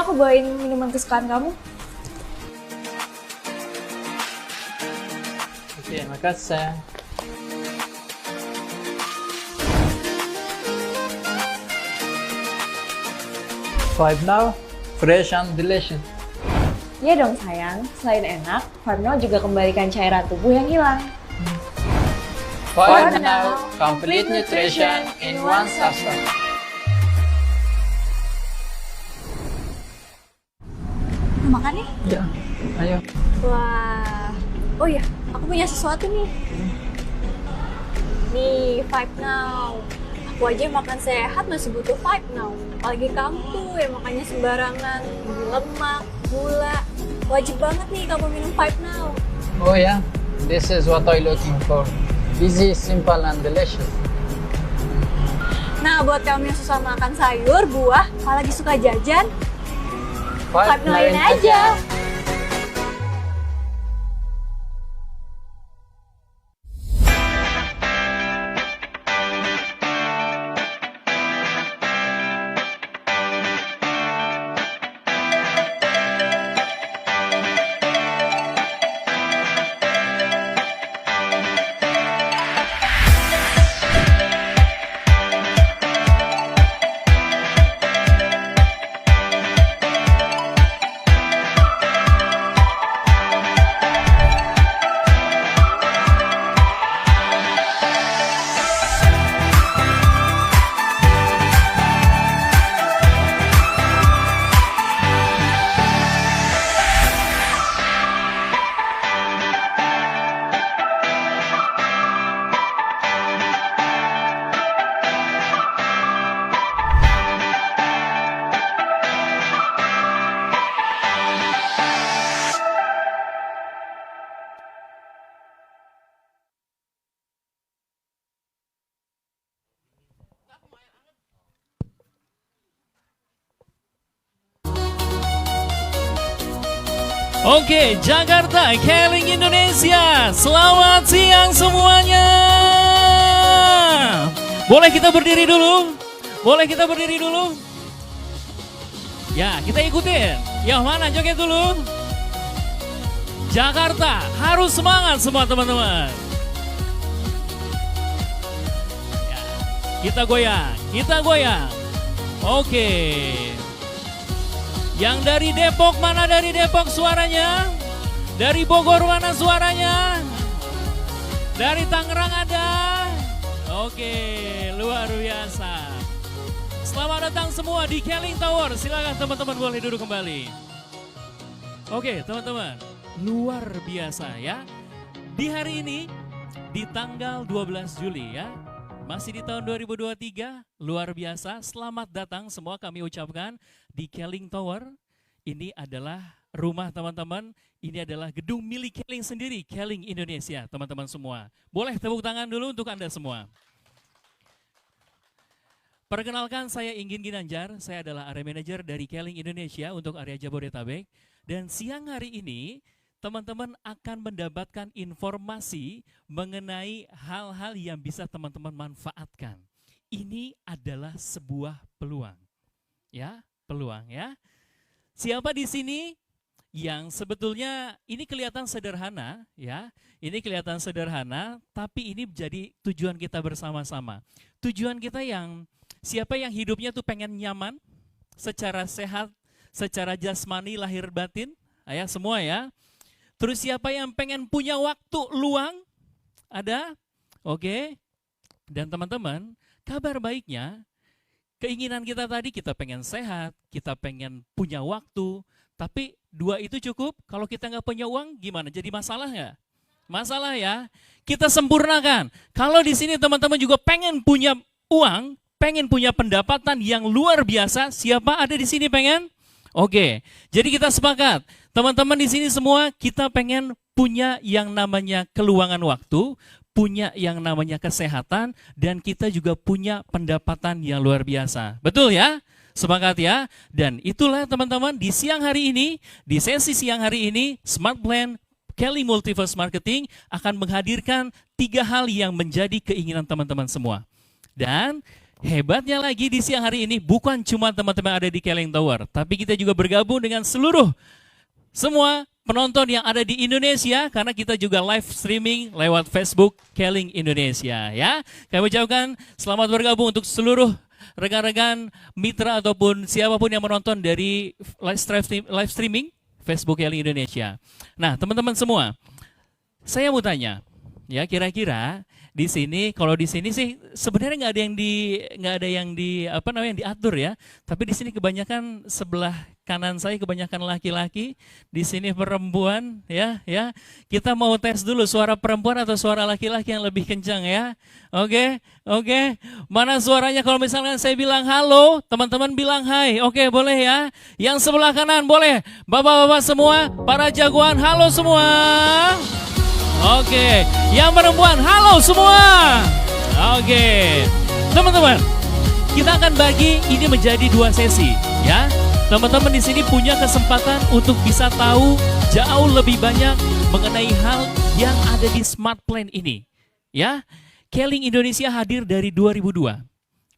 aku bawain minuman kesukaan kamu. Oke, makasih. Five now, fresh and delicious. Iya dong sayang, selain enak, Five Now juga kembalikan cairan tubuh yang hilang. Five now, complete nutrition in one sachet. Makan nih? Ya, ayo. Wah, oh iya, aku punya sesuatu nih. Nih, Five Now. Aku aja makan sehat masih butuh Five Now. Apalagi kamu tuh yang makannya sembarangan, lemak, gula. Wajib banget nih kamu minum Five Now. Oh ya, this is what I'm looking for. Easy, simple, and delicious. Nah, buat kamu yang susah makan sayur, buah, apalagi suka jajan, Five Now-in aja. Oke, Jakarta, Keling Indonesia. Selamat siang semuanya. Boleh kita berdiri dulu? Boleh kita berdiri dulu? Ya, kita ikutin. Yang mana joget dulu? Jakarta, harus semangat semua teman-teman. Ya, kita goyang, kita goyang. Oke. Yang dari Depok, mana dari Depok suaranya? Dari Bogor mana suaranya? Dari Tangerang ada? Oke, luar biasa. Selamat datang semua di Keling Tower. Silakan teman-teman boleh duduk kembali. Oke teman-teman, luar biasa ya. Di hari ini, di tanggal 12 Juli ya. Masih di tahun 2023, luar biasa. Selamat datang semua kami ucapkan di Keling Tower. Ini adalah rumah teman-teman, ini adalah gedung milik Keling sendiri, Keling Indonesia teman-teman semua. Boleh tepuk tangan dulu untuk Anda semua. Perkenalkan saya Inggin Ginanjar, saya adalah area manager dari Keling Indonesia untuk area Jabodetabek. Dan siang hari ini, teman-teman akan mendapatkan informasi mengenai hal-hal yang bisa teman-teman manfaatkan. Ini adalah sebuah peluang. Ya, peluang ya. Siapa di sini yang sebetulnya ini kelihatan sederhana ya. Ini kelihatan sederhana, tapi ini menjadi tujuan kita bersama-sama. Tujuan kita yang siapa yang hidupnya tuh pengen nyaman, secara sehat, secara jasmani, lahir batin, ya semua ya. Terus siapa yang pengen punya waktu luang? Ada? Oke. Dan teman-teman, kabar baiknya, keinginan kita tadi kita pengen sehat, kita pengen punya waktu, tapi dua itu cukup. Kalau kita nggak punya uang, gimana? Jadi masalah nggak? Masalah ya. Kita sempurnakan. Kalau di sini teman-teman juga pengen punya uang, pengen punya pendapatan yang luar biasa, siapa ada di sini pengen? Oke, jadi kita sepakat. Teman-teman di sini semua kita pengen punya yang namanya keluangan waktu, punya yang namanya kesehatan, dan kita juga punya pendapatan yang luar biasa. Betul ya? Sepakat ya? Dan itulah teman-teman di siang hari ini, di sesi siang hari ini, Smart Plan Keling Multiverse Marketing akan menghadirkan 3 hal yang menjadi keinginan teman-teman semua. Dan Hebatnya lagi di siang hari ini bukan cuma teman-teman ada di Keling Tower, tapi kita juga bergabung dengan seluruh semua penonton yang ada di Indonesia karena kita juga live streaming lewat Facebook Keling Indonesia ya. Kami ucapkan selamat bergabung untuk seluruh rekan-rekan mitra ataupun siapapun yang menonton dari live streaming Facebook Keling Indonesia. Nah, teman-teman semua, saya mau tanya, ya kira-kira di sini, kalau di sini sih sebenarnya nggak ada yang di apa namanya yang diatur ya. Tapi di sini kebanyakan sebelah kanan saya kebanyakan laki-laki, di sini perempuan ya ya. Kita mau tes dulu suara perempuan atau suara laki-laki yang lebih kencang ya. Oke, oke. Mana suaranya kalau misalkan saya bilang halo, teman-teman bilang hai. Oke, boleh ya. Yang sebelah kanan boleh. Bapak-bapak semua, para jagoan, halo semua. Oke, yang perempuan, halo semua. Oke, teman-teman, kita akan bagi ini menjadi 2 sesi, ya. Teman-teman di sini punya kesempatan untuk bisa tahu jauh lebih banyak mengenai hal yang ada di Smart Plan ini, ya. Keling Indonesia hadir dari 2002,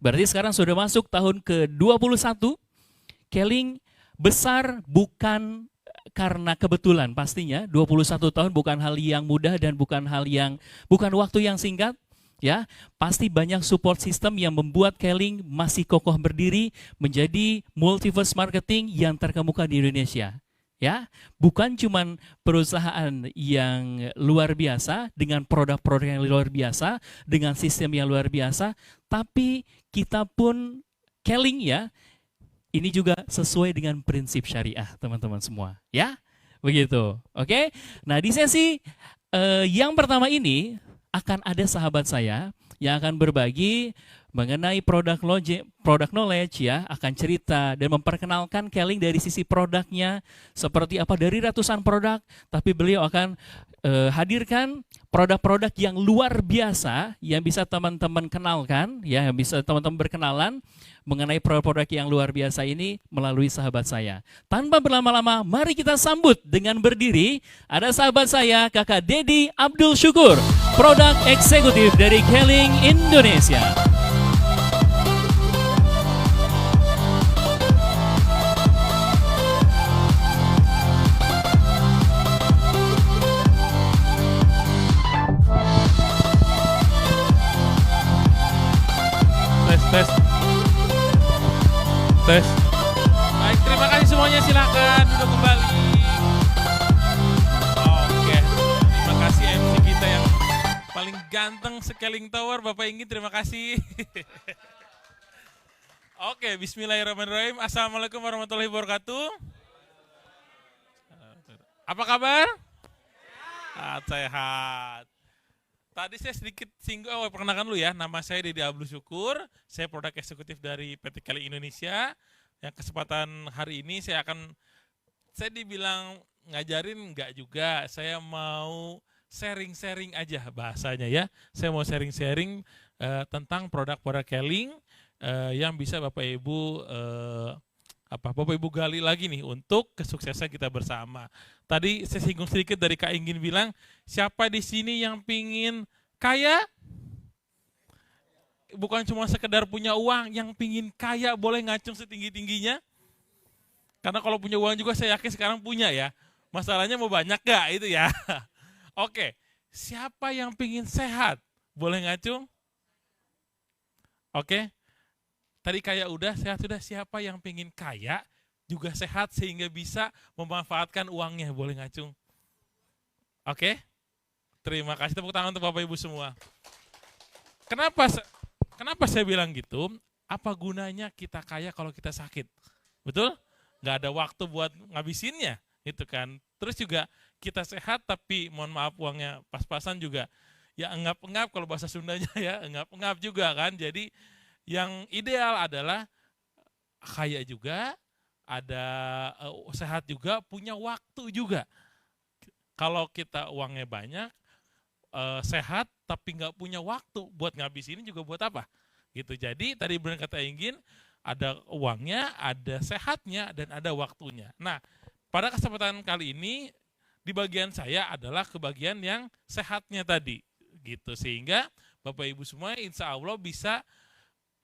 berarti sekarang sudah masuk tahun ke-21. Keling besar bukan karena kebetulan, pastinya 21 tahun bukan hal yang mudah dan bukan waktu yang singkat ya. Pasti banyak support system yang membuat Keling masih kokoh berdiri menjadi multiverse marketing yang terkemuka di Indonesia. Ya, bukan cuman perusahaan yang luar biasa dengan produk-produk yang luar biasa, dengan sistem yang luar biasa, tapi kita pun Keling ya, ini juga sesuai dengan prinsip syariah, teman-teman semua. Ya, begitu. Oke. Nah, di sesi yang pertama ini akan ada sahabat saya yang akan berbagi mengenai product knowledge ya, akan cerita dan memperkenalkan Keling dari sisi produknya seperti apa dari ratusan produk, tapi beliau akan hadirkan produk-produk yang luar biasa yang bisa teman-teman kenalkan ya, yang bisa teman-teman berkenalan mengenai produk-produk yang luar biasa ini melalui sahabat saya. Tanpa berlama-lama, mari kita sambut dengan berdiri. Ada sahabat saya, Kakak Dedi Abdul Syukur, produk eksekutif dari Keling Indonesia. Tes. Baik, terima kasih semuanya, silakan duduk kembali. Oke, terima kasih MC kita yang paling ganteng Keling Tower, Bapak Inggi, terima kasih. Oke, bismillahirrahmanirrahim. Assalamualaikum warahmatullahi wabarakatuh. Apa kabar? Sehat. Tadi saya sedikit perkenalkan dulu ya, nama saya Dedi Abdul Syukur, saya produk eksekutif dari PT Keling Indonesia. Yang kesempatan hari ini saya dibilang ngajarin enggak juga, saya mau sharing-sharing aja bahasanya ya. Saya mau sharing-sharing tentang produk-produk Keling yang bisa Bapak Ibu gali lagi nih untuk kesuksesan kita bersama. Tadi saya singgung sedikit dari Kak Inggin bilang, siapa di sini yang pingin kaya? Bukan cuma sekedar punya uang, yang pingin kaya boleh ngacung setinggi-tingginya. Karena kalau punya uang juga saya yakin sekarang punya ya. Masalahnya mau banyak gak itu ya. Oke, siapa yang pingin sehat? Boleh ngacung? Oke. Tadi kaya udah, sehat sudah. Siapa yang pingin kaya juga sehat sehingga bisa memanfaatkan uangnya, boleh ngacung? Oke, terima kasih, tepuk tangan untuk Bapak Ibu semua. Kenapa saya bilang gitu? Apa gunanya kita kaya kalau kita sakit? Betul? Nggak ada waktu buat ngabisinnya, gitu kan? Terus juga kita sehat tapi mohon maaf uangnya pas-pasan juga, ya engap-engap kalau bahasa Sundanya ya, engap-engap juga kan. Jadi yang ideal adalah kaya juga, ada sehat juga, punya waktu juga. Kalau kita uangnya banyak, sehat, tapi nggak punya waktu buat ngabisin juga buat apa? Gitu. Jadi tadi benar kata Inggin, ada uangnya, ada sehatnya, dan ada waktunya. Nah, pada kesempatan kali ini, di bagian saya adalah kebagian yang sehatnya tadi. Gitu. Sehingga Bapak Ibu semua insya Allah bisa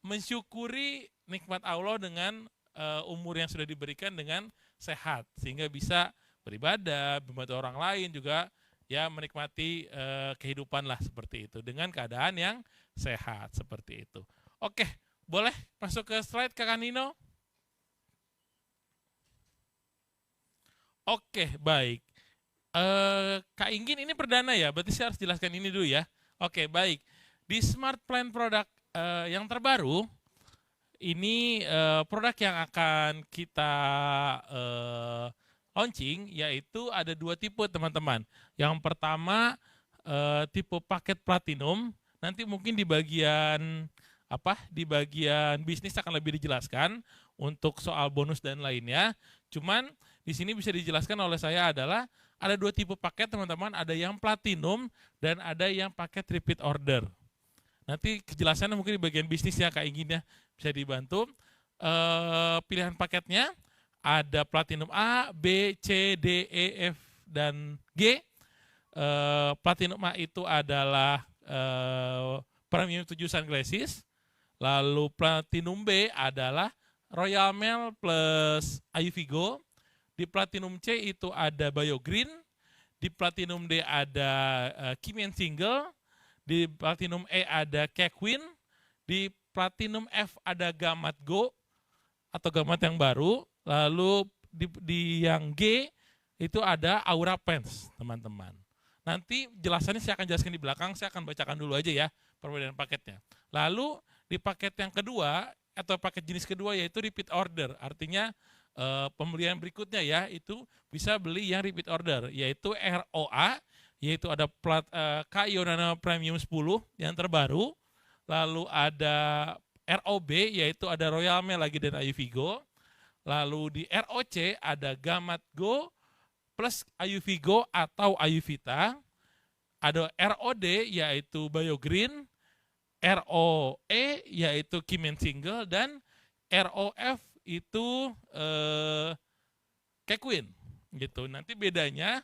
mensyukuri nikmat Allah dengan umur yang sudah diberikan dengan sehat, sehingga bisa beribadah, membantu orang lain juga, ya menikmati kehidupan lah seperti itu dengan keadaan yang sehat seperti itu. Oke, boleh masuk ke slide Kak Nino? Oke, baik. Kak Inggin ini perdana ya, berarti saya harus jelaskan ini dulu ya. Oke, baik. Di Smart Plan produk yang terbaru, ini produk yang akan kita launching, yaitu ada 2 tipe teman-teman. Yang pertama tipe paket platinum, nanti mungkin di bagian bisnis akan lebih dijelaskan untuk soal bonus dan lainnya. Cuman di sini bisa dijelaskan oleh saya adalah ada 2 tipe paket teman-teman, ada yang platinum dan ada yang paket repeat order. Nanti kejelasannya mungkin di bagian bisnis ya Kak Ingin ya, bisa dibantu. Pilihan paketnya ada platinum A, B, C, D, E, F, dan G. Platinum A itu adalah premium 7 sunglasses. Lalu platinum B adalah Royal Mail plus Ayu Vigo. Di platinum C itu ada BioGreen. Di platinum D ada Kim Single. Di platinum E ada Kekwin. Di platinum F ada Gamat Go atau Gamat yang baru. Lalu di yang G itu ada Aura Pens, teman-teman. Nanti jelasannya saya akan jelaskan di belakang, saya akan bacakan dulu aja ya perbedaan paketnya. Lalu di paket yang kedua atau paket jenis kedua yaitu repeat order, artinya pembelian berikutnya ya itu bisa beli yang repeat order, yaitu ROA, yaitu ada plat KIO Nano Premium 10 yang terbaru, lalu ada ROB yaitu ada Royal Mail lagi dan Ayu Vigo, lalu di ROC ada Gamat Go plus Ayu Vigo atau Ayu Vita, ada ROD yaitu BioGreen, ROE yaitu Kim Single, dan ROF itu Kekwin gitu. Nanti bedanya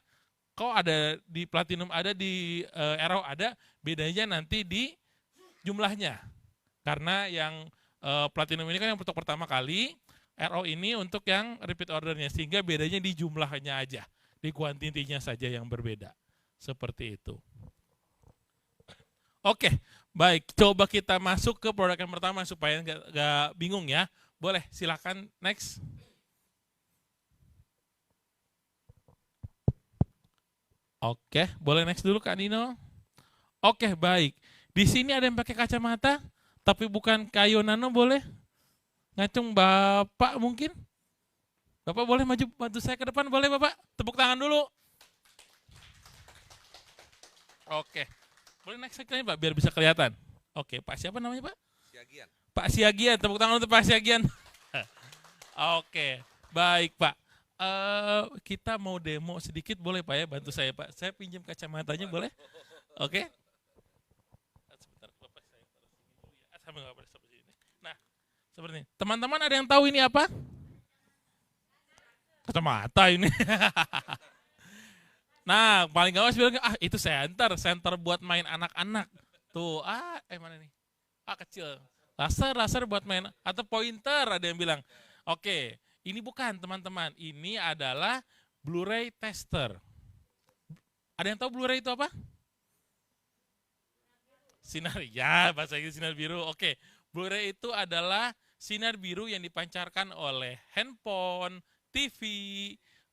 kok ada di platinum ada di RO ada, bedanya nanti di jumlahnya. Karena yang platinum ini kan yang untuk pertama kali, RO ini untuk yang repeat ordernya, sehingga bedanya di jumlahnya aja, di kuantitinya saja yang berbeda. Seperti itu. Oke, baik. Coba kita masuk ke produk yang pertama supaya nggak bingung ya. Boleh, silakan next. Oke, boleh next dulu Kak Nino. Oke, baik. Di sini ada yang pakai kacamata, tapi bukan KIO Nano, boleh? Ngacung Bapak mungkin? Bapak boleh maju bantu saya ke depan, boleh Bapak? Tepuk tangan dulu. Oke. Boleh next sekali Pak, biar bisa kelihatan. Oke, Pak siapa namanya Pak? Siagian. Pak Siagian, tepuk tangan untuk Pak Siagian. Oke, baik Pak. Kita mau demo sedikit, boleh Pak ya, bantu saya Pak. Saya pinjam kacamatanya, boleh? Oke. Sebentar, Bapak saya taruh sini dulu ya. Sambil nggak boleh sini. Nah, seperti ini. Teman-teman ada yang tahu ini apa? Kacamata ini. Nah, paling gawas bilang, itu center buat main anak-anak. Tuh, mana nih? Kecil. Laser buat main, atau pointer ada yang bilang. Oke, ini bukan teman-teman, ini adalah Blu-ray tester. Ada yang tahu Blu-ray itu apa? Sinar, ya bahasa Inggris sinar biru. Oke, Blu-ray itu adalah sinar biru yang dipancarkan oleh handphone, TV,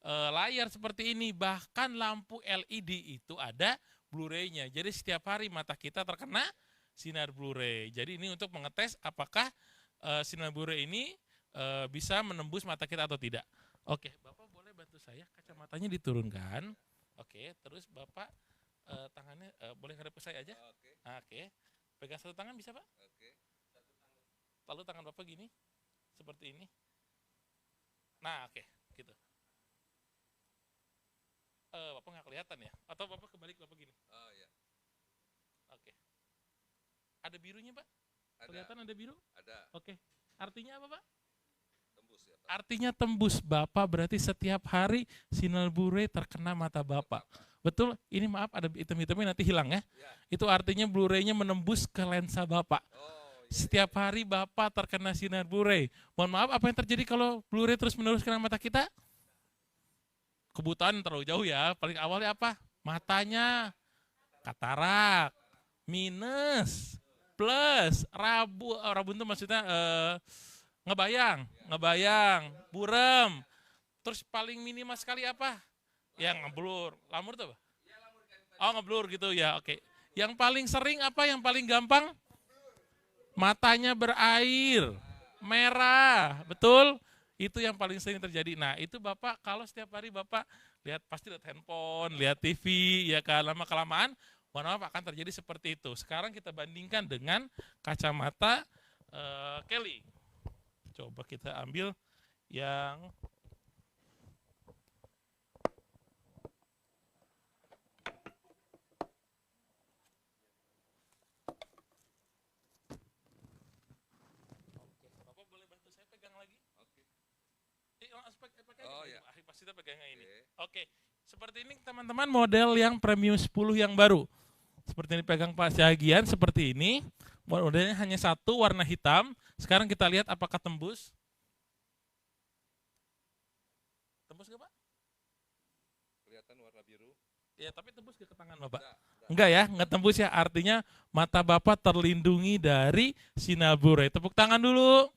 layar seperti ini, bahkan lampu LED itu ada Blu-ray-nya. Jadi setiap hari mata kita terkena sinar Blu-ray. Jadi ini untuk mengetes apakah sinar Blu-ray ini bisa menembus mata kita atau tidak. Oke, Bapak boleh bantu saya, kacamatanya diturunkan. Oke, terus Bapak tangannya boleh ngadep ke saya aja. Oke, pegang satu tangan bisa Pak? Oke. Lalu tangan Bapak gini, seperti ini. Nah, oke, gitu. Bapak nggak kelihatan ya? Atau Bapak kebalik Bapak gini? Oh ya. Oke. Ada birunya Pak? Ada. Kelihatan ada biru? Ada. Oke. Artinya apa Pak? Tembus ya Pak. Artinya tembus. Bapak berarti setiap hari sinar Blu-ray terkena mata Bapak. Betul? Ini maaf ada hitam-hitamnya nanti hilang ya. Ya. Itu artinya Blu-ray-nya menembus ke lensa Bapak. Oh setiap hari Bapak terkena sinar Blu-ray. Mohon maaf, apa yang terjadi kalau Blu-ray terus-menerus kena mata kita? Kebutaan terlalu jauh ya. Paling awalnya apa? Matanya katarak, minus, plus, rabun itu maksudnya ngebayang, burem. Terus paling minimal sekali apa? Yang ngeblur. Lamur tuh apa? Oh, ngeblur gitu ya, oke. Yang paling sering apa? Yang paling gampang? Matanya berair, merah, betul? Itu yang paling sering terjadi. Nah, itu Bapak kalau setiap hari Bapak pasti lihat handphone, lihat TV, ya kan, lama-kelamaan, mohon maaf akan terjadi seperti itu. Sekarang kita bandingkan dengan kacamata Kelly. Coba kita ambil yang Bapak boleh bantu saya pegang lagi? Oke. Oh ya. Pasti kita pegangnya ini. Oke. Seperti ini teman-teman model yang premium 10 yang baru. Seperti ini pegang Pak Syagian seperti ini. Modelnya hanya satu warna hitam. Sekarang kita lihat apakah tembus. Tembus nggak Pak? Kelihatan warna biru. Ya, tapi tembus ke tangan Bapak? Enggak ya, enggak tembus ya. Artinya mata Bapak terlindungi dari sinar Blu-ray. Tepuk tangan dulu.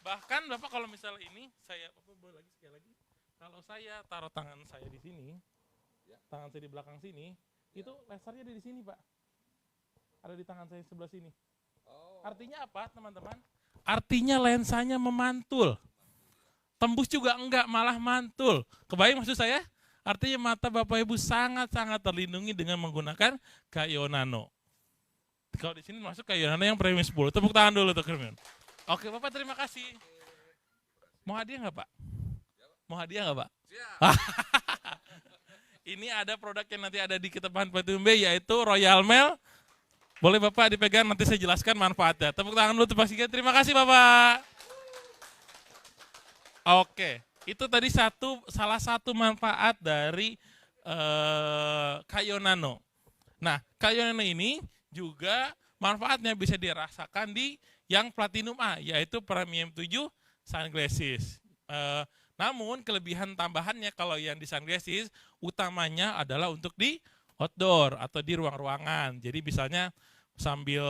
Bahkan Bapak kalau misalnya ini, saya boleh lagi sekali lagi. Kalau saya taruh tangan saya di sini, tangan saya di belakang sini, itu lasernya ada di sini Pak. Ada di tangan saya sebelah sini. Artinya apa teman-teman? Artinya lensanya memantul. Tembus juga enggak, malah mantul. Kebayang maksud saya? Artinya mata Bapak Ibu sangat-sangat terlindungi dengan menggunakan Kayo Nano. Kalau di sini masuk Kayo Nano yang premium 10. Tepuk tangan dulu tuh Kermin. Oke Bapak, terima kasih. Mau hadiah nggak Pak? Mau hadiah nggak Pak? Ini ada produk yang nanti ada di Ketapang Platinum B, yaitu Royal Mail. Boleh Bapak dipegang, nanti saya jelaskan manfaatnya. Tepuk tangan dulu tuh Pak Sigit. Terima kasih Bapak. Oke, itu tadi salah satu manfaat dari Kayo Nano. Nah, Kayo Nano ini juga manfaatnya bisa dirasakan di yang Platinum A, yaitu Premium 7 Sunglasses. Namun kelebihan tambahannya kalau yang di Sunglasses utamanya adalah untuk di outdoor atau di ruang-ruangan. Jadi misalnya sambil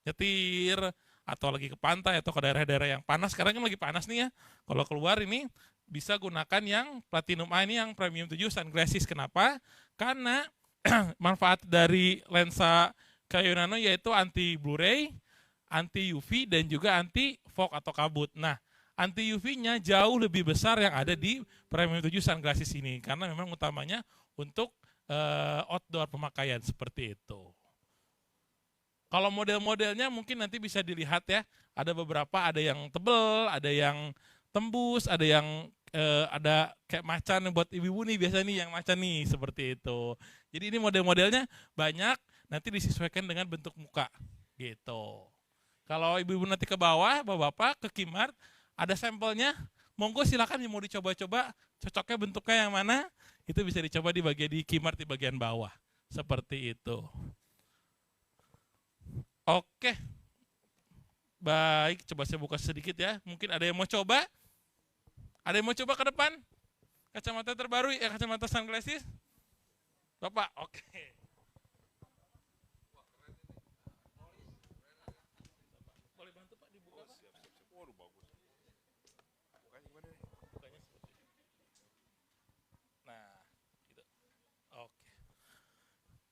nyetir atau lagi ke pantai atau ke daerah-daerah yang panas. Sekarang kan lagi panas nih ya. Kalau keluar ini bisa gunakan yang Platinum A ini yang Premium 7 Sunglasses. Kenapa? Karena manfaat dari lensa Kayo Nano yaitu anti Blu-ray, anti UV, dan juga anti fog atau kabut. Nah, anti UV-nya jauh lebih besar yang ada di Premium 7 Sunglasses ini. Karena memang utamanya untuk outdoor pemakaian seperti itu. Kalau model-modelnya mungkin nanti bisa dilihat ya. Ada beberapa, ada yang tebel, ada yang tembus, ada yang ada kayak macan buat ibu-ibu nih biasa nih yang macan nih seperti itu. Jadi ini model-modelnya banyak, nanti disesuaikan dengan bentuk muka gitu. Kalau ibu-ibu nanti ke bawah, bapak-bapak ke Kimart, ada sampelnya, monggo silakan yang mau dicoba-coba, cocoknya bentuknya yang mana, itu bisa dicoba di bagian di Kimart di bagian bawah. Seperti itu. Oke. Baik, coba saya buka sedikit ya. Mungkin ada yang mau coba? Ada yang mau coba ke depan? Kacamata terbaru ya, kacamata sunglasses? Bapak, oke. Boleh bantu Pak dibuka Pak? Waduh bagus. Bukanya gimana nih? Bukanya seperti ini. Nah, gitu. Oke.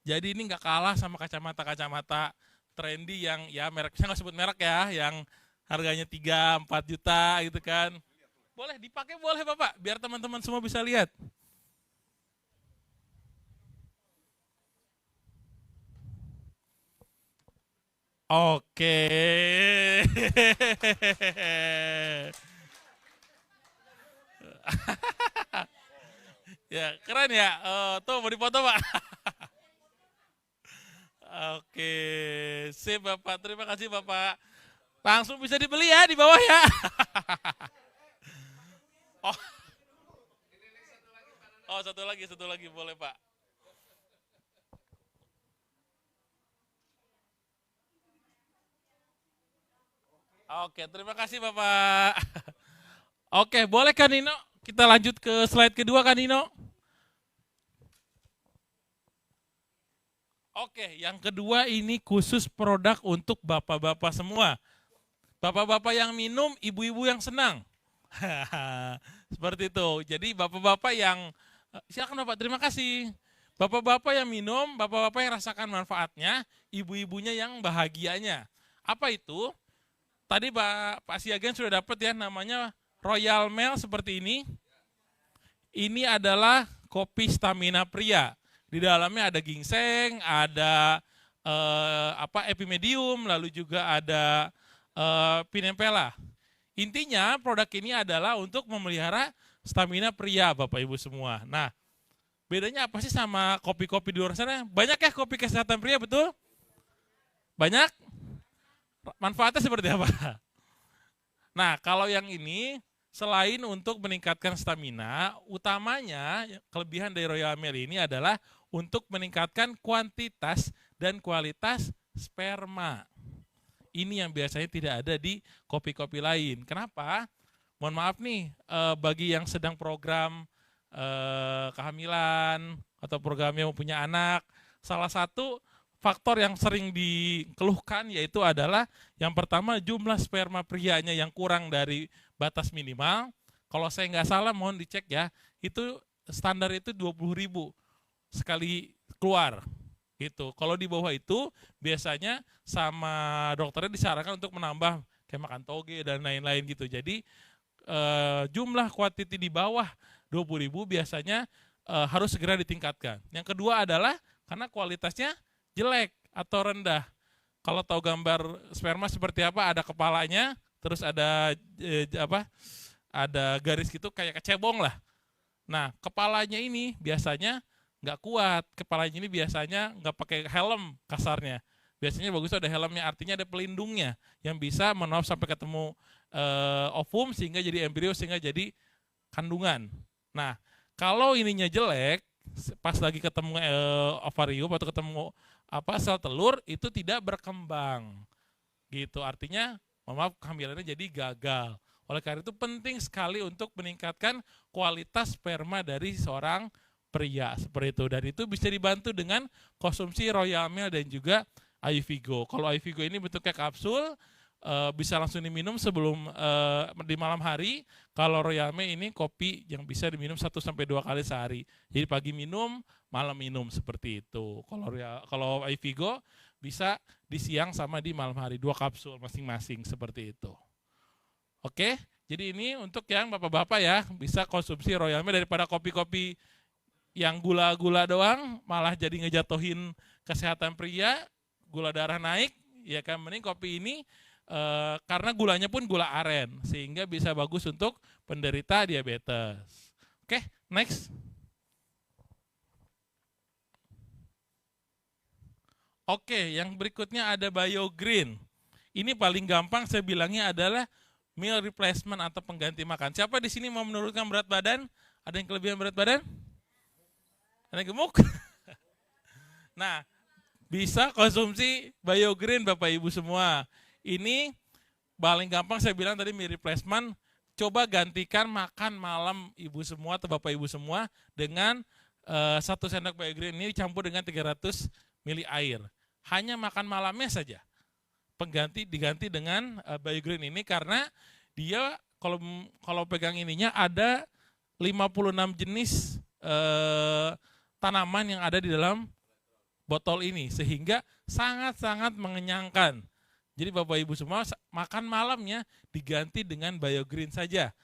Jadi ini nggak kalah sama kacamata-kacamata trendy yang ya merek, saya nggak sebut merek ya, yang harganya 3-4 juta gitu kan. Boleh dipakai, boleh Bapak, biar teman-teman semua bisa lihat. Oke. Ya, keren ya. Tuh mau dipoto Pak. Oke, sip Bapak. Terima kasih Bapak. Langsung bisa dibeli ya di bawah ya. Oh. Oh, satu lagi boleh Pak. Oke, terima kasih Bapak. Oke, boleh kan Nino? Kita lanjut ke slide kedua kan Nino? Oke, yang kedua ini khusus produk untuk bapak-bapak semua. Bapak-bapak yang minum, ibu-ibu yang senang. Seperti itu. Jadi bapak-bapak yang, silakan Bapak, terima kasih. Bapak-bapak yang minum, bapak-bapak yang rasakan manfaatnya, ibu-ibunya yang bahagianya. Apa itu? Tadi Pak Siagen sudah dapat ya, namanya Royal Mail seperti ini. Ini adalah kopi stamina pria. Di dalamnya ada ginseng, ada epimedium, lalu juga ada pinempela. Intinya produk ini adalah untuk memelihara stamina pria Bapak Ibu semua. Nah, bedanya apa sih sama kopi-kopi di luar sana? Banyak ya kopi kesehatan pria, betul? Banyak? Manfaatnya seperti apa? Nah, kalau yang ini selain untuk meningkatkan stamina, utamanya kelebihan dari Royal Mail ini adalah untuk meningkatkan kuantitas dan kualitas sperma. Ini yang biasanya tidak ada di kopi-kopi lain. Kenapa? Mohon maaf nih, bagi yang sedang program kehamilan atau programnya mau punya anak, salah satu faktor yang sering dikeluhkan yaitu adalah yang pertama jumlah sperma prianya yang kurang dari batas minimal. Kalau saya nggak salah, mohon dicek ya, itu standar itu 20.000 sekali keluar. Gitu. Kalau di bawah itu biasanya sama dokternya disarankan untuk menambah kayak makan toge dan lain-lain gitu. Jadi jumlah kuantiti di bawah 20.000 biasanya harus segera ditingkatkan. Yang kedua adalah karena kualitasnya jelek atau rendah. Kalau tahu gambar sperma seperti apa, ada kepalanya, terus ada ada garis gitu kayak kecebong lah. Nah, kepalanya ini biasanya nggak kuat, kepalanya ini biasanya nggak pakai helm kasarnya. Biasanya bagus ada helmnya, artinya ada pelindungnya yang bisa menolak sampai ketemu ovum sehingga jadi embrio sehingga jadi kandungan. Nah, kalau ininya jelek, pas lagi ketemu ovarium atau ketemu sel telur itu tidak berkembang. Gitu, artinya maaf kehamilannya jadi gagal. Oleh karena itu penting sekali untuk meningkatkan kualitas sperma dari seorang pria seperti itu, dan itu bisa dibantu dengan konsumsi Royal Mail dan juga Ayuvigo. Kalau Ayuvigo ini bentuknya kapsul, bisa langsung diminum sebelum di malam hari. Kalau Royal Mail ini kopi yang bisa diminum 1-2 kali sehari. Jadi pagi minum, malam minum seperti itu. Kalau Ayuvigo bisa di siang sama di malam hari, 2 kapsul masing-masing seperti itu. Oke, jadi ini untuk yang bapak-bapak ya, bisa konsumsi Royal Mail daripada kopi-kopi yang gula-gula doang, malah jadi ngejatuhin kesehatan pria, gula darah naik, ya kan, mending kopi ini karena gulanya pun gula aren, sehingga bisa bagus untuk penderita diabetes. Oke, next. Oke, yang berikutnya ada BioGreen. Ini paling gampang saya bilangnya adalah meal replacement atau pengganti makan. Siapa di sini mau menurunkan berat badan? Ada yang kelebihan berat badan? Ada gemuk? Nah, bisa konsumsi BioGreen Bapak Ibu semua. Ini paling gampang saya bilang tadi meal replacement. Coba gantikan makan malam Ibu semua atau Bapak Ibu semua dengan 1 sendok BioGreen ini dicampur dengan 300 ml air. Hanya makan malamnya saja. Diganti dengan BioGreen ini karena dia kalau pegang ininya ada 56 jenis tanaman yang ada di dalam botol ini, sehingga sangat-sangat mengenyangkan. Jadi Bapak Ibu semua makan malamnya diganti dengan BioGreen saja.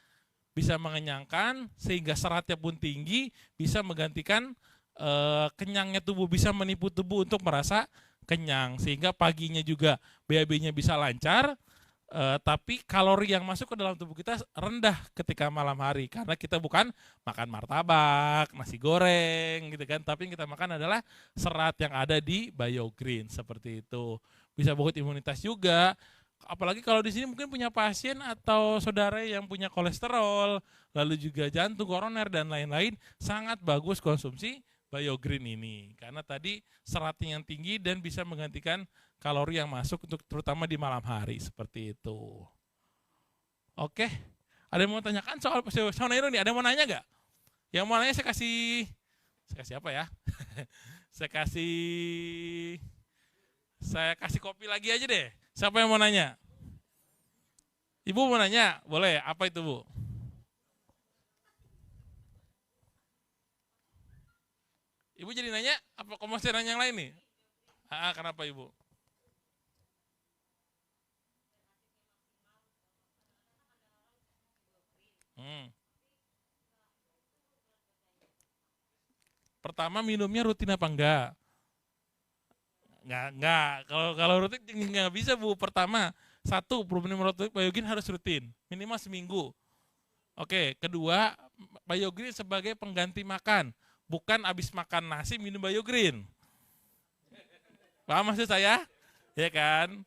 Bisa mengenyangkan sehingga seratnya pun tinggi, bisa menggantikan kenyangnya tubuh, bisa menipu tubuh untuk merasa kenyang. Sehingga paginya juga BAB-nya bisa lancar, tapi kalori yang masuk ke dalam tubuh kita rendah ketika malam hari karena kita bukan makan martabak, nasi goreng gitu kan, tapi yang kita makan adalah serat yang ada di BioGreen seperti itu. Bisa bagus imunitas juga. Apalagi kalau di sini mungkin punya pasien atau saudara yang punya kolesterol, lalu juga jantung, koroner dan lain-lain, sangat bagus konsumsi BioGreen ini karena tadi seratnya yang tinggi dan bisa menggantikan kalori yang masuk untuk terutama di malam hari seperti itu. Oke. Ada yang mau tanyakan soal sauna hidro nih? Ada yang mau nanya nggak? Yang mau nanya saya kasih apa ya? saya kasih kopi lagi aja deh. Siapa yang mau nanya? Ibu mau nanya? Boleh. Apa itu, Bu? Ibu jadi nanya? Apa kamu masih nanya yang lain nih? Kenapa, Ibu? Pertama, minumnya rutin apa enggak? Enggak. Kalau rutin nggak bisa, Bu. Pertama, satu, minum biogin harus rutin, minimal seminggu. Oke, kedua, biogin sebagai pengganti makan, bukan abis makan nasi minum biogin. Paham maksud saya? Ya kan?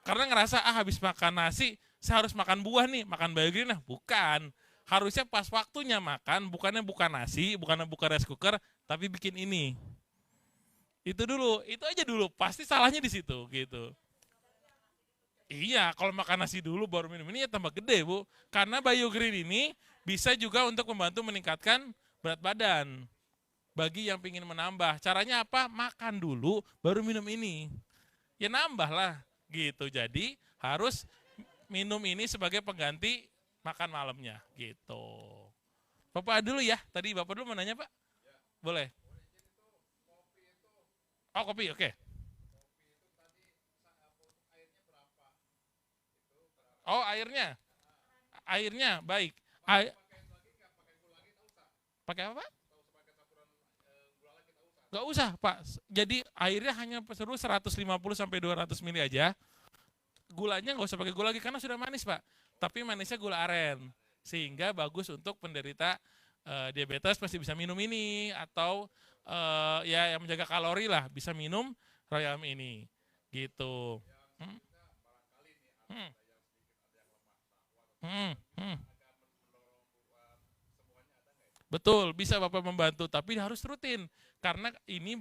Karena ngerasa habis makan nasi saya harus makan buah nih, makan biogin. Nah, bukan. Harusnya pas waktunya makan, bukan nasi, bukannya buka rice cooker, tapi bikin ini. Itu dulu, itu aja dulu. Pasti salahnya di situ gitu. Iya, kalau makan nasi dulu baru minum ini ya tambah gede, Bu. Karena biogreen ini bisa juga untuk membantu meningkatkan berat badan. Bagi yang ingin menambah. Caranya apa? Makan dulu baru minum ini. Ya nambah lah gitu. Jadi harus minum ini sebagai pengganti makan malamnya gitu. Bapak dulu ya. Tadi Bapak dulu mau nanya, Pak? Boleh. Oh, kopi, oke. Oh, airnya. Airnya baik. Pakai apa, Pak? Gak usah, Pak. Jadi airnya hanya perlu 150 sampai 200 ml aja. Gulanya nggak usah pakai gula lagi karena sudah manis, Pak. Tapi manisnya gula aren. Sehingga bagus untuk penderita diabetes masih bisa minum ini, atau ya yang menjaga kalori lah bisa minum Royal ini. Gitu. Betul, bisa Bapak membantu, tapi harus rutin. Karena ini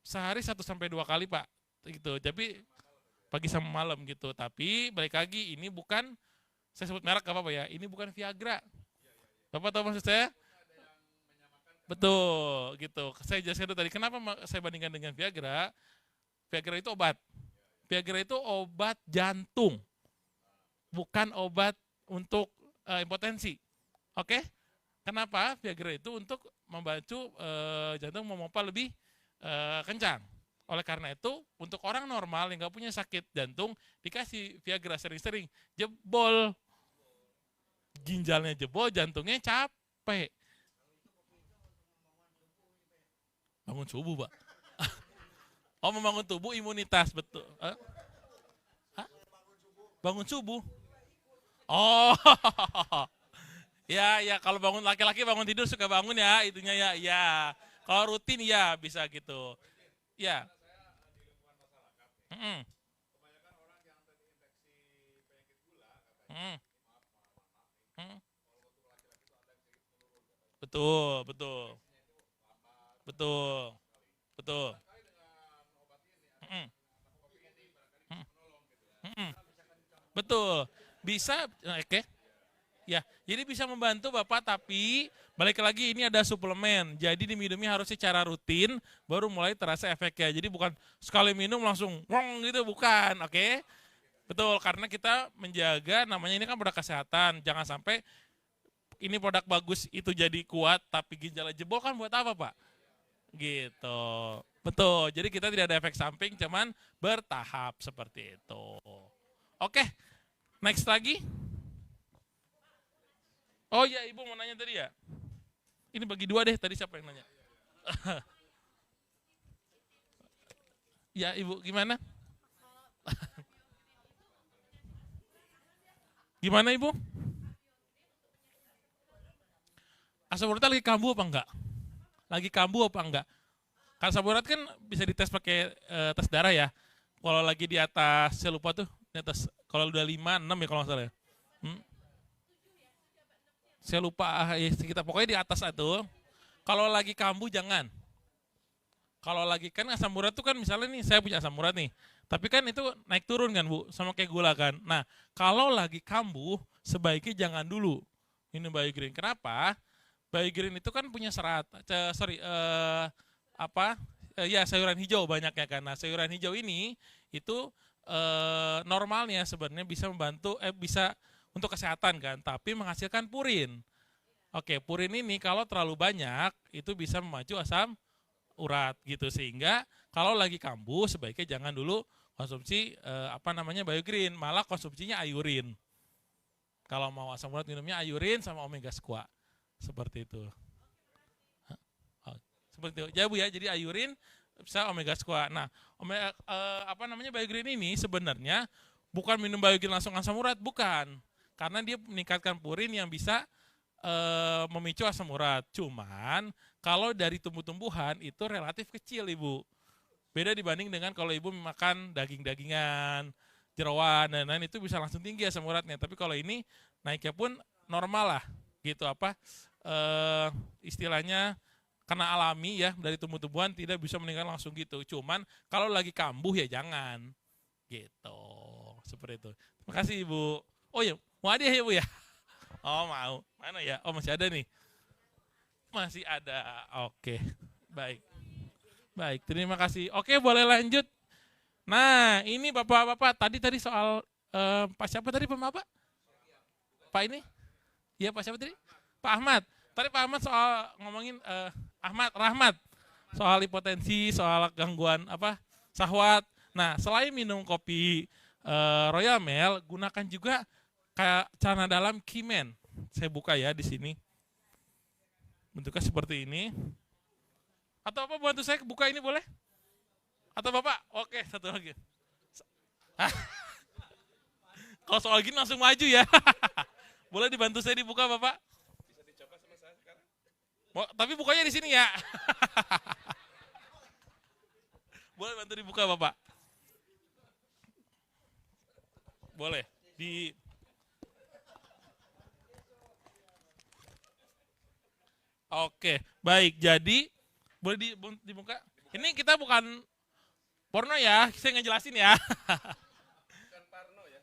sehari 1 sampai 2 kali, Pak. Gitu. Tapi pagi sama malam gitu. Tapi balik lagi, ini bukan, saya sebut merek apa ya, ini bukan Viagra. Bapak tahu maksud saya? Betul, gitu. Saya jelaskan dulu tadi, kenapa saya bandingkan dengan Viagra. Viagra itu obat. Viagra itu obat jantung. Bukan obat untuk impotensi. Oke? Kenapa? Viagra itu untuk membantu jantung memompa lebih kencang. Oleh karena itu, untuk orang normal yang nggak punya sakit jantung, dikasih Viagra sering-sering, jebol. Ginjalnya jebol, jantungnya capek. Bangun subuh, Pak. Oh, membangun tubuh, imunitas, betul. Hah? Bangun subuh? Oh, ya, kalau bangun laki-laki bangun tidur suka bangun ya, itunya ya. Kalau rutin ya bisa gitu. Ya. Betul. Betul. Bisa, oke. Ya, jadi bisa membantu Bapak, tapi balik lagi ini ada suplemen. Jadi diminumnya harus secara rutin, baru mulai terasa efeknya. Jadi bukan sekali minum langsung wong gitu, bukan, oke? Betul, karena kita menjaga, namanya ini kan produk kesehatan. Jangan sampai ini produk bagus itu jadi kuat, tapi ginjalnya jebol kan buat apa, Pak? Gitu. Betul, jadi kita tidak ada efek samping, cuman bertahap seperti itu. Oke, next lagi. Oh iya, Ibu mau nanya tadi ya? Ini bagi dua deh, tadi siapa yang nanya? Ya, Ibu, gimana? Gimana, Ibu? Asam uratnya lagi kambuh apa enggak? Lagi kambuh apa enggak? Kan asam urat kan bisa dites pakai tes darah ya. Kalau lagi di atas, saya lupa tuh, di atas, kalau udah 5, 6 ya kalau nggak salah ya. Saya lupa, sekitar pokoknya di atas itu. Kalau lagi kambuh jangan. Kalau lagi, kan asam urat tuh kan misalnya nih, saya punya asam urat nih. Tapi kan itu naik turun kan Bu, sama kayak gula kan. Nah, kalau lagi kambuh, sebaiknya jangan dulu minum Biogreen. Kenapa? Biogreen itu kan punya serat, ya sayuran hijau banyaknya kan. Nah, sayuran hijau ini itu normalnya sebenarnya bisa membantu, bisa untuk kesehatan kan, tapi menghasilkan purin. Oke, purin ini kalau terlalu banyak itu bisa memacu asam urat gitu, sehingga kalau lagi kambuh sebaiknya jangan dulu konsumsi Biogreen, malah konsumsinya ayurin. Kalau mau asam urat minumnya ayurin sama omega squat. Seperti itu. Seperti itu. Ya Bu ya, jadi ayurin bisa omega squat. Nah, Biogreen ini sebenarnya bukan minum Biogreen langsung asam urat, bukan. Karena dia meningkatkan purin yang bisa memicu asam urat. Cuman kalau dari tumbuh-tumbuhan itu relatif kecil Ibu. Beda dibanding dengan kalau Ibu makan daging-dagingan, jeroan dan lain, itu bisa langsung tinggi asam uratnya. Tapi kalau ini naiknya pun normal lah, gitu istilahnya karena alami ya, dari tumbuh-tumbuhan tidak bisa meningkat langsung gitu. Cuman kalau lagi kambuh ya jangan, gitu. Seperti itu. Terima kasih Ibu. Oh ya, mau hadiah ya Bu ya? Oh mau, mana ya? Oh masih ada nih. Masih ada. Oke, baik. Baik, terima kasih. Oke, boleh lanjut. Nah, ini Bapak-bapak, tadi soal Pak siapa tadi Bapak? Pak ini? Iya, Pak siapa tadi? Pak Ahmad. Tadi Pak Ahmad soal ngomongin Rahmat. Soal hipotensi, soal gangguan syahwat. Nah, selain minum kopi Royal Mail, gunakan juga kayak celana dalam Kimen. Saya buka ya di sini. Bentuknya seperti ini. Atau bantu saya buka ini boleh? Atau Bapak? Oke, satu lagi. Kalau soal gini langsung maju ya. Boleh dibantu saya dibuka Bapak? Bisa dicoba sama saya sekarang. Tapi bukanya di sini ya. Boleh bantu dibuka Bapak? Boleh. Oke, baik. Jadi boleh dibuka. Ini kita bukan porno ya, saya ngejelasin ya. Bukan parno ya.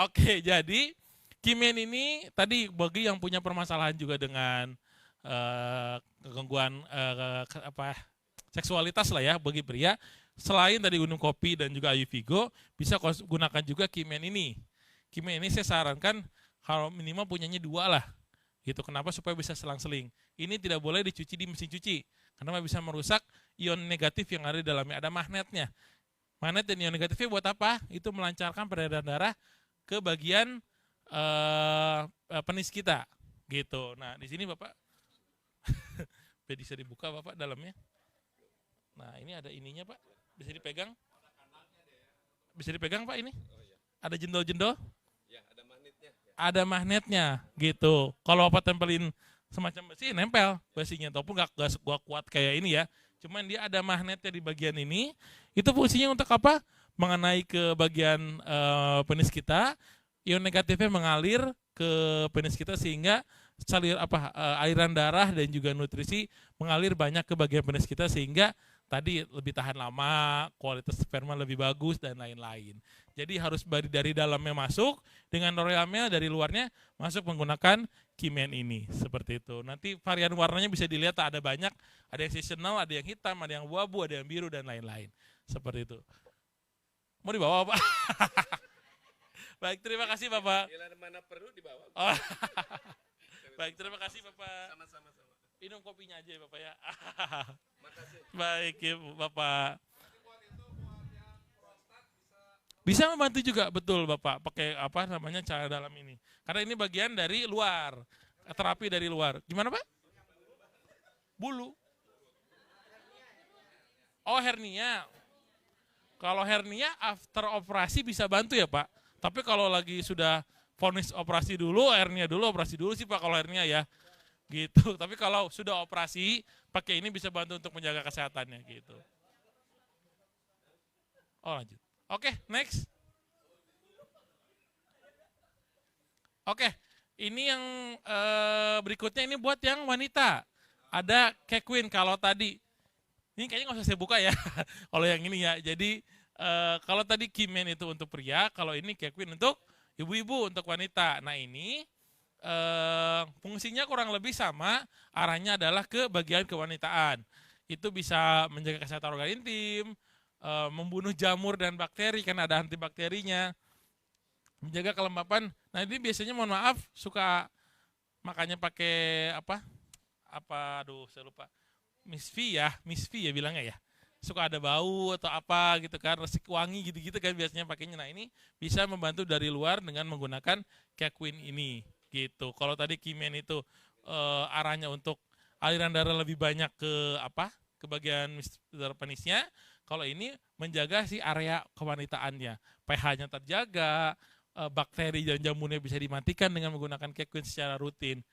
Oke, jadi Kimen ini tadi bagi yang punya permasalahan juga dengan gangguan seksualitas lah ya bagi pria, selain tadi minum kopi dan juga Ayuvigo, bisa gunakan juga Kimen ini. Kimen ini saya sarankan kalau minimal punyanya 2 lah. Gitu. Kenapa? Supaya bisa selang-seling. Ini tidak boleh dicuci di mesin cuci. Karena bisa merusak ion negatif yang ada di dalamnya. Ada magnetnya. Magnet dan ion negatifnya buat apa? Itu melancarkan peredaran darah ke bagian penis kita. Gitu. Nah, di sini Bapak bisa dibuka Bapak dalamnya. Nah, ini ada ininya Pak. Bisa dipegang? Bisa dipegang Pak ini? Ada jendol-jendol? Ya, ada magnetnya. Ya. Ada magnetnya gitu. Kalau Bapak tempelin semacam besi, nempel besinya. Ataupun gak kuat kayak ini ya. Cuman dia ada magnetnya di bagian ini. Itu fungsinya untuk apa? Mengenai ke bagian penis kita. Ion negatifnya mengalir ke penis kita sehingga aliran darah dan juga nutrisi mengalir banyak ke bagian penis kita sehingga tadi lebih tahan lama, kualitas sperma lebih bagus dan lain-lain. Jadi harus dari dalamnya masuk dengan Royal Mail, dari luarnya masuk menggunakan Kimen ini seperti itu. Nanti varian warnanya bisa dilihat ada banyak, ada yang seasonal, ada yang hitam, ada yang abu-abu, ada yang biru dan lain-lain. Seperti itu. Mau dibawa Pak? Baik, terima kasih Bapak. Bila mana perlu dibawa. Oh. Baik, terima kasih Bapak. Sama-sama. Minum kopinya aja ya Bapak ya. Makasih. Baik ya Bapak. Bisa membantu juga, betul Bapak, pakai cara dalam ini. Karena ini bagian dari luar, terapi dari luar. Gimana Pak? Bulu. Oh hernia. Kalau hernia after operasi bisa bantu ya Pak. Tapi kalau lagi sudah vonis operasi dulu, hernia dulu, operasi dulu sih Pak kalau hernia ya. Gitu. Tapi kalau sudah operasi, pakai ini bisa bantu untuk menjaga kesehatannya gitu. Oh lanjut. Oke, next. Oke, ini yang berikutnya ini buat yang wanita. Ada Kequin kalau tadi. Ini kayaknya nggak usah saya buka ya. Kalau yang ini ya. Jadi Kalau tadi Kimen itu untuk pria, kalau ini Kekwin untuk ibu-ibu, untuk wanita. Nah ini fungsinya kurang lebih sama, arahnya adalah ke bagian kewanitaan. Itu bisa menjaga kesehatan organ intim, membunuh jamur dan bakteri karena ada antibakterinya, menjaga kelembapan. Nah ini biasanya mohon maaf suka makanya pakai aduh saya lupa, misfi ya bilangnya ya. Suka ada bau atau apa gitu kan, resik wangi gitu-gitu kan biasanya pakainya. Nah ini bisa membantu dari luar dengan menggunakan Kekwin ini gitu. Kalau tadi Kimen itu arahnya untuk aliran darah lebih banyak ke bagian penisnya. Kalau ini menjaga si area kewanitaannya, pH-nya terjaga, bakteri dan jamurnya bisa dimatikan dengan menggunakan Kekwin secara rutin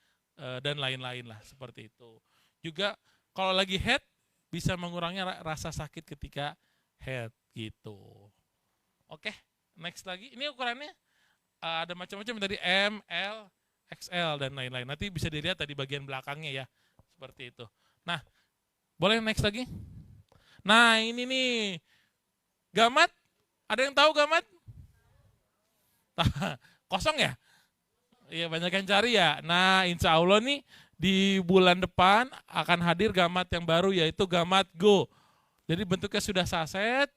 dan lain-lain lah seperti itu. Juga kalau lagi head bisa mengurangi rasa sakit ketika head gitu. Oke, next lagi. Ini ukurannya ada macam-macam dari M, L, XL dan lain-lain. Nanti bisa dilihat tadi bagian belakangnya ya. Seperti itu. Nah, boleh next lagi? Nah, ini nih. Gamat? Ada yang tahu gamat? Kosong ya? Iya, banyak yang cari ya. Nah, insya Allah nih di bulan depan akan hadir gamat yang baru yaitu Gamat Go. Jadi bentuknya sudah saset,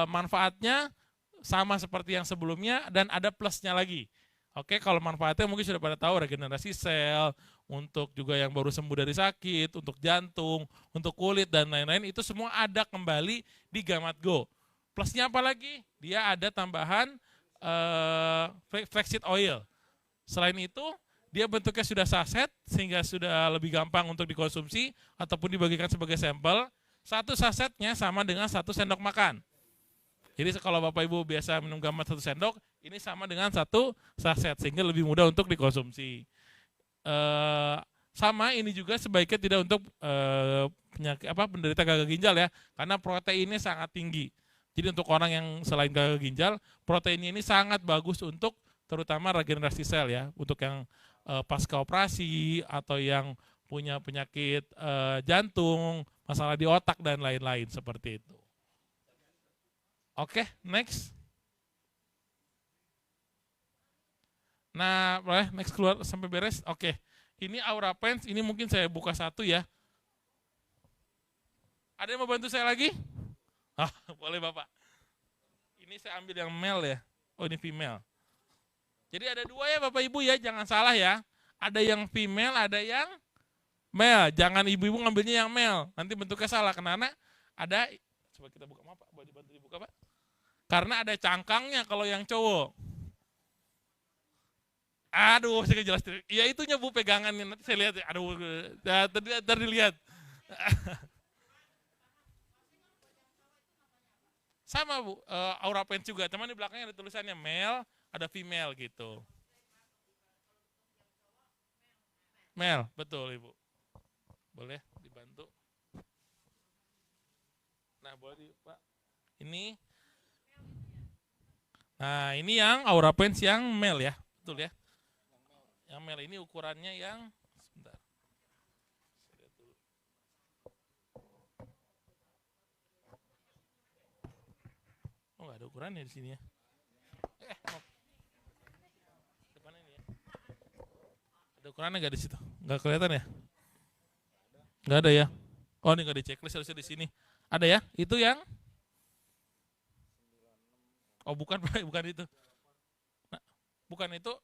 manfaatnya sama seperti yang sebelumnya dan ada plusnya lagi. Oke, kalau manfaatnya mungkin sudah pada tahu, regenerasi sel, untuk juga yang baru sembuh dari sakit, untuk jantung, untuk kulit dan lain-lain, itu semua ada kembali di Gamat Go. Plusnya apa lagi? Dia ada tambahan flaxseed oil. Selain itu, dia bentuknya sudah saset sehingga sudah lebih gampang untuk dikonsumsi ataupun dibagikan sebagai sampel. Satu sasetnya sama dengan 1 sendok makan. Jadi kalau Bapak Ibu biasa minum Gamat 1 sendok, ini sama dengan 1 saset sehingga lebih mudah untuk dikonsumsi. Sama ini juga sebaiknya tidak untuk penyakit penderita gagal ginjal ya, karena proteinnya sangat tinggi. Jadi untuk orang yang selain gagal ginjal, proteinnya ini sangat bagus untuk terutama regenerasi sel ya, untuk yang pasca operasi atau yang punya penyakit jantung, masalah di otak dan lain-lain seperti itu. Oke, next. Nah, boleh next keluar sampai beres. Oke, ini Aura Pens, ini mungkin saya buka satu ya. Ada yang mau bantu saya lagi? Boleh Bapak. Ini saya ambil yang male ya. Oh ini female. Jadi ada 2 ya Bapak Ibu ya, jangan salah ya. Ada yang female, ada yang male. Jangan ibu-ibu ngambilnya yang male, nanti bentuknya salah. Karena ada, coba kita buka Pak, boleh dibantu dibuka Pak. Karena ada cangkangnya kalau yang cowok. Aduh, saya jelas. Ya itunya Bu pegangannya, nanti saya lihat. Aduh, tadi dilihat. Sama Bu, Aura Pens juga, teman di belakangnya ada tulisannya male, ada female gitu. Male, betul Ibu. Boleh dibantu. Nah, boleh Pak. Ini. Nah, ini yang Aura Pens yang male ya, betul ya. Yang male ini ukurannya yang, sebentar. Oh, nggak ada ukurannya di sini ya. Depannya ini ya. Ada ukurannya nggak di situ? Nggak kelihatan ya? Nggak ada ya? Oh, ini nggak di checklist, harusnya di sini. Ada ya? Itu yang? Oh, bukan bukan itu. Nah, bukan itu.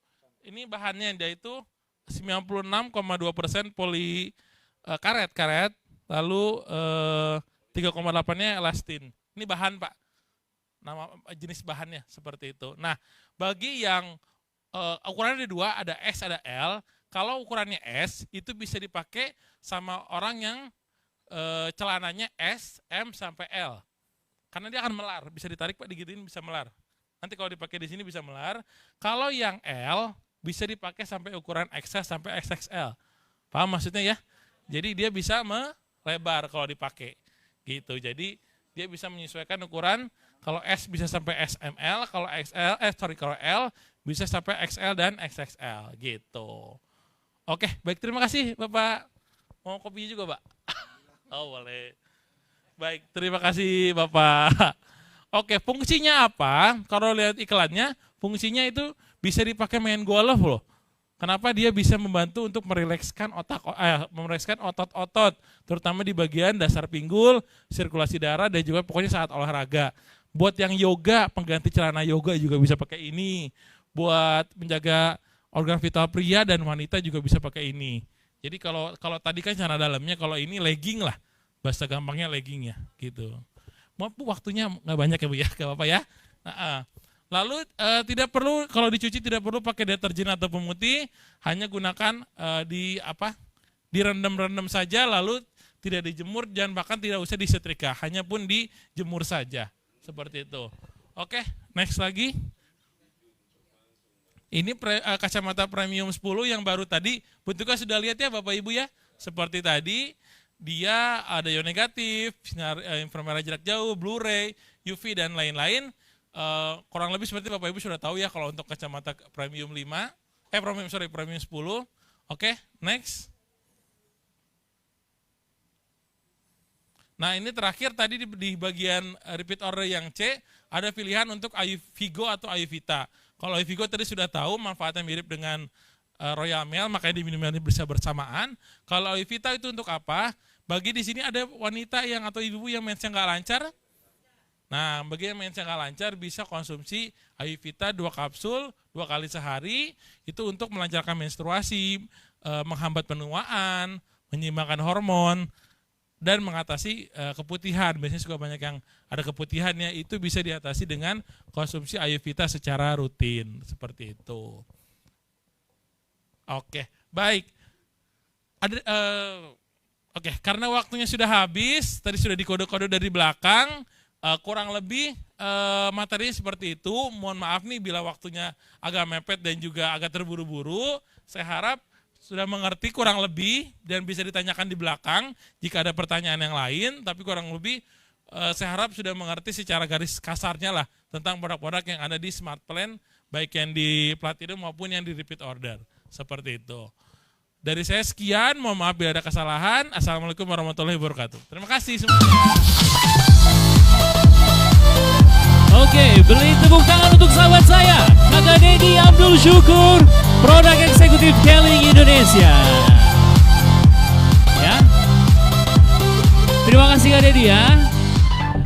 Ini bahannya dia itu 96,2% poli karet, lalu 3,8-nya elastin. Ini bahan Pak. Nama jenis bahannya seperti itu. Nah, bagi yang ukurannya ada 2, ada S, ada L. Kalau ukurannya S, itu bisa dipakai sama orang yang celananya S, M, sampai L. Karena dia akan melar, bisa ditarik Pak, digituin bisa melar. Nanti kalau dipakai di sini bisa melar. Kalau yang L, bisa dipakai sampai ukuran XS sampai XXL. Paham maksudnya ya? Jadi dia bisa melebar kalau dipakai. Gitu. Jadi dia bisa menyesuaikan ukuran. Kalau S bisa sampai SML, kalau kalau L bisa sampai XL dan XXL gitu. Oke, baik, terima kasih Bapak. Mau kopi juga, Pak? Oh, boleh. Baik, terima kasih Bapak. Oke, fungsinya apa? Kalau lihat iklannya, fungsinya itu bisa dipakai main golf loh. Kenapa dia bisa membantu untuk merilekskan merilekskan otot-otot, terutama di bagian dasar pinggul, sirkulasi darah, dan juga pokoknya saat olahraga. Buat yang yoga, pengganti celana yoga juga bisa pakai ini. Buat menjaga organ vital pria dan wanita juga bisa pakai ini. Jadi kalau tadi kan celana dalamnya, kalau ini legging lah, bahasa gampangnya legging ya, gitu. Maaf Bu, waktunya nggak banyak ya Bu ya, nggak apa-apa ya. Lalu tidak perlu, kalau dicuci tidak perlu pakai deterjen atau pemutih, hanya gunakan direndam-rendam saja, lalu tidak dijemur dan bahkan tidak usah disetrika, hanya pun dijemur saja, seperti itu. Oke, next lagi. Ini kacamata premium 10 yang baru tadi, bentuknya sudah lihat ya Bapak Ibu ya, seperti tadi. Dia ada ion negatif, sinar inframerah jarak jauh, Blu-ray, UV dan lain-lain. Kurang lebih seperti Bapak Ibu sudah tahu ya kalau untuk kacamata premium 5, premium 10. Oke, next. Nah, ini terakhir tadi di bagian repeat order yang C, ada pilihan untuk Vigo atau Ayurveda. Kalau Vigo tadi sudah tahu manfaatnya mirip dengan Royal Mail, makanya diminum bisa bersamaan. Kalau Ayurveda itu untuk apa? Bagi di sini ada wanita yang atau ibu yang mensnya nggak lancar. Nah, bagi yang mensnya nggak lancar bisa konsumsi Ayurveda 2 kapsul 2 kali sehari. Itu untuk melancarkan menstruasi, menghambat penuaan, menyeimbangkan hormon, dan mengatasi keputihan. Biasanya juga banyak yang ada keputihannya, itu bisa diatasi dengan konsumsi Ayurveda secara rutin. Seperti itu. Oke, baik. Oke, karena waktunya sudah habis, tadi sudah dikode-kode dari belakang, kurang lebih materinya seperti itu. Mohon maaf nih bila waktunya agak mepet dan juga agak terburu-buru. Saya harap sudah mengerti kurang lebih dan bisa ditanyakan di belakang jika ada pertanyaan yang lain, tapi kurang lebih saya harap sudah mengerti secara garis kasarnya lah tentang produk-produk yang ada di Smart Plan, baik yang di Platinum maupun yang di Repeat Order. Seperti itu. Dari saya sekian, mohon maaf bila ada kesalahan. Assalamualaikum warahmatullahi wabarakatuh. Terima kasih semuanya. Oke, beri tepuk tangan untuk sahabat saya, Kakak Dedi Abdul Syukur, Produk Eksekutif Keling Indonesia. Ya. Terima kasih Kak Dedi ya.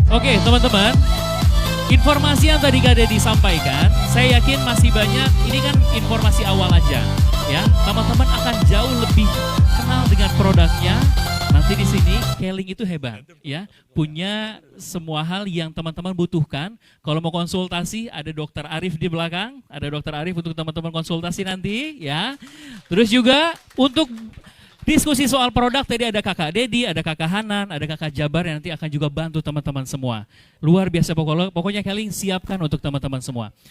Oke, teman-teman. Informasi yang tadi Kak Dedi sampaikan, saya yakin masih banyak. Ini kan informasi awal aja, ya. Teman-teman akan jauh lebih kenal dengan produknya. Nanti di sini Keling itu hebat, ya. Punya semua hal yang teman-teman butuhkan. Kalau mau konsultasi, ada Dokter Arif di belakang. Ada Dokter Arif untuk teman-teman konsultasi nanti, ya. Terus juga untuk diskusi soal produk tadi ada Kakak Dedi, ada Kakak Hanan, ada Kakak Jabar yang nanti akan juga bantu teman-teman semua. Luar biasa pokoknya Keling siapkan untuk teman-teman semua.